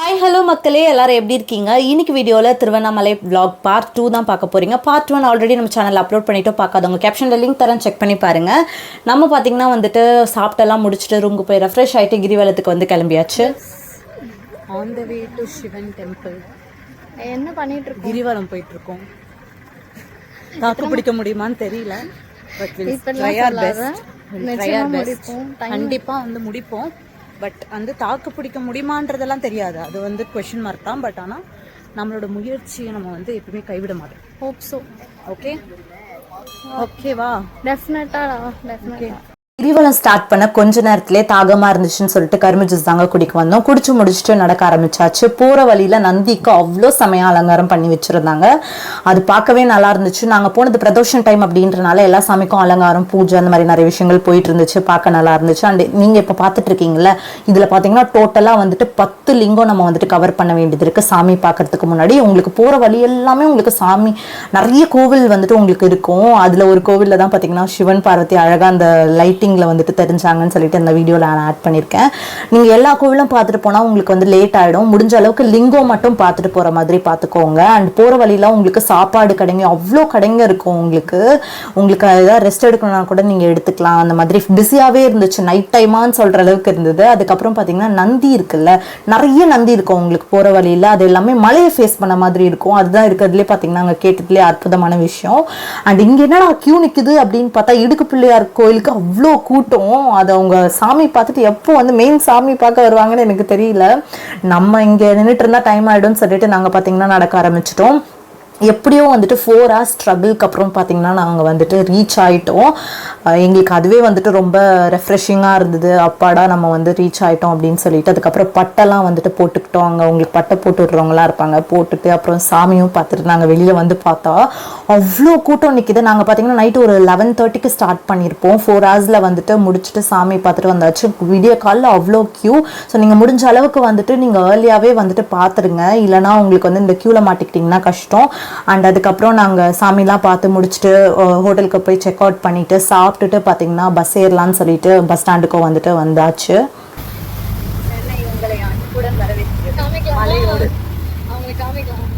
Hi hello மக்களே, எல்லாரும் எப்படி இருக்கீங்க? இன்னைக்கு வீடியோவில் திருவண்ணாமலை vlog பார்ட் 2 தான் பார்க்க போகிறீங்க. பார்ட் 1 ஆல்ரெடி நம்ம சேனல் அப்லோட் பண்ணிவிட்டு பார்க்காதவங்க கேப்ஷனில் லிங்க் தரேன், செக் பண்ணி பாருங்கள். நம்ம பார்த்திங்கன்னா வந்துட்டு சாப்பிட்டெல்லாம் முடிச்சுட்டு ரூமுக்கு போய் ரெஃப்ரெஷ் ஆகிட்டு கிரிவலத்துக்கு வந்து கிளம்பியாச்சு. On the way to Sivan temple. என்ன பண்ணிட்டு இருக்கோம்? கிரிவலம் போயிட்டுருக்கோம். தாக்கு பிடிக்க முடியுமான்னு தெரியல, பட் கண்டிப்பாக வந்து முடிப்போம். பட் வந்து தாக்கு பிடிக்க முடியுமான்றதெல்லாம் தெரியாது, அது வந்து கொஷின் மார்க் தான். பட் ஆனால் நம்மளோட முயற்சியை நம்ம வந்து எப்பவுமே கைவிட மாட்டோம். Hope so. ஓகே ஓகேவா? டெஃபினட்டாக. கிரிவலம் ஸ்டார்ட் பண்ண கொஞ்ச நேரத்திலே தாகமாக இருந்துச்சுன்னு சொல்லிட்டு கரும்பு ஜூஸ் தாங்க குடிக்க வந்தோம். குடிச்சு முடிச்சுட்டு நடக்க ஆரம்பிச்சாச்சு. போகிற வழியில் நந்திக்கு அவ்வளோ சமயம் அலங்காரம் பண்ணி வச்சுருந்தாங்க. அது பார்க்கவே நல்லா இருந்துச்சு. நாங்கள் போனது பிரதோஷம் டைம் அப்படின்றனால எல்லா சாமிக்கும் அலங்காரம், பூஜை, அந்த மாதிரி நிறைய விஷயங்கள் போயிட்டு இருந்துச்சு. பார்க்க நல்லா இருந்துச்சு. அண்ட் நீங்கள் இப்போ பார்த்துட்டு இருக்கீங்களா, இதில் பார்த்தீங்கன்னா டோட்டலாக வந்துட்டு 10 லிங்கம் நம்ம வந்துட்டு கவர் பண்ண வேண்டியது இருக்குது. சாமி பார்க்கறதுக்கு முன்னாடி உங்களுக்கு போகிற வழி எல்லாமே உங்களுக்கு சாமி நிறைய கோவில் வந்துட்டு உங்களுக்கு இருக்கும். அதில் ஒரு கோவிலில் தான் பார்த்தீங்கன்னா சிவன் பார்வதி அழகாக அந்த லைட்டிங்கில் வந்துட்டு தெரிஞ்சாங்கன்னு சொல்லிட்டு இந்த வீடியோவில் நான் ஆட் பண்ணியிருக்கேன். நீங்கள் எல்லா கோவிலும் பார்த்துட்டு போனால் உங்களுக்கு வந்து லேட் ஆகிடும். முடிஞ்ச அளவுக்கு லிங்கம் மட்டும் பார்த்துட்டு போகிற மாதிரி பார்த்துக்கோங்க. அண்ட் போகிற வழியில் உங்களுக்கு சாப்பாடு கடைங்க, அவ்வளோ கடைங்க இருக்கும். உங்களுக்கு ஏதாவது ரெஸ்ட் எடுக்கணும்னா கூட நீங்கள் எடுத்துக்கலாம். அந்த மாதிரி பிஸியாகவே இருந்துச்சு. நைட் டைமான்னு சொல்கிற அளவுக்கு இருந்தது. அதுக்கப்புறம் பார்த்தீங்கன்னா நந்தி இருக்குல்ல, நிறைய நந்தி இருக்கும் உங்களுக்கு போகிற வழியில். அது எல்லாமே மலையை ஃபேஸ் பண்ண மாதிரி இருக்கும். அதுதான் இருக்கிறதுலே பார்த்தீங்கன்னா அங்கே கேட்டதுலேயே அற்புதமான விஷயம். அண்ட் இங்கே என்னடா கியூ நிற்குது அப்படின்னு பார்த்தா, இடுக்கு பிள்ளையார் கோயிலுக்கு அவ்வளோ கூட்டம். அது அவங்க சாமி பார்த்துட்டு எப்போ வந்து மெயின் சாமி பார்க்க வருவாங்கன்னு எனக்கு தெரியல. நம்ம இங்கே நின்றுட்டு இருந்தால் டைம் ஆகிடும்னு சொல்லிட்டு நாங்கள் பார்த்தீங்கன்னா நடக்க ஆரம்பிச்சிட்டோம். எப்படியோ வந்துட்டு 4 hours ஸ்ட்ரகிள்க்கு அப்புறம் பார்த்தீங்கன்னா நாங்கள் வந்துட்டு ரீச் ஆகிட்டோம். எங்களுக்கு அதுவே வந்துட்டு ரொம்ப ரெஃப்ரெஷிங்காக இருந்தது. அப்பாடா நம்ம வந்து ரீச் ஆகிட்டோம் அப்படின்னு சொல்லிட்டு அதுக்கப்புறம் பட்டெல்லாம் வந்துட்டு போட்டுக்கிட்டோம். அங்கே உங்களுக்கு பட்டை போட்டு விட்றவங்களாம் இருப்பாங்க. போட்டுட்டு அப்புறம் சாமியும் பார்த்துட்டு நாங்கள் வெளியே வந்து பார்த்தா அவ்வளோ கூட்டம் நிற்கிது. நாங்கள் பார்த்தீங்கன்னா நைட்டு ஒரு 11:30க்கு ஸ்டார்ட் பண்ணியிருப்போம். 4 hours வந்துட்டு முடிச்சுட்டு சாமி பார்த்துட்டு வந்தாச்சு. விடிய காலில் அவ்வளோ க்யூ. ஸோ நீங்கள் முடிஞ்ச அளவுக்கு வந்துட்டு நீங்கள் ஏர்லியாகவே வந்துட்டு பார்த்துருங்க, இல்லைனா உங்களுக்கு வந்து இந்த க்யூவில் மாட்டிக்கிட்டிங்கன்னா கஷ்டம். அண்ட் அதுக்கப்புறம் நாங்கள் சாமிலாம் பார்த்து முடிச்சுட்டு ஹோட்டலுக்கு போய் செக் அவுட் பண்ணிவிட்டு சாப்பிட்டுட்டு பார்த்தீங்கன்னா பஸ் ஏறலான்னு சொல்லிட்டு பஸ் ஸ்டாண்டுக்கும் வந்துட்டு வந்தாச்சு. காமிக்கலாம்.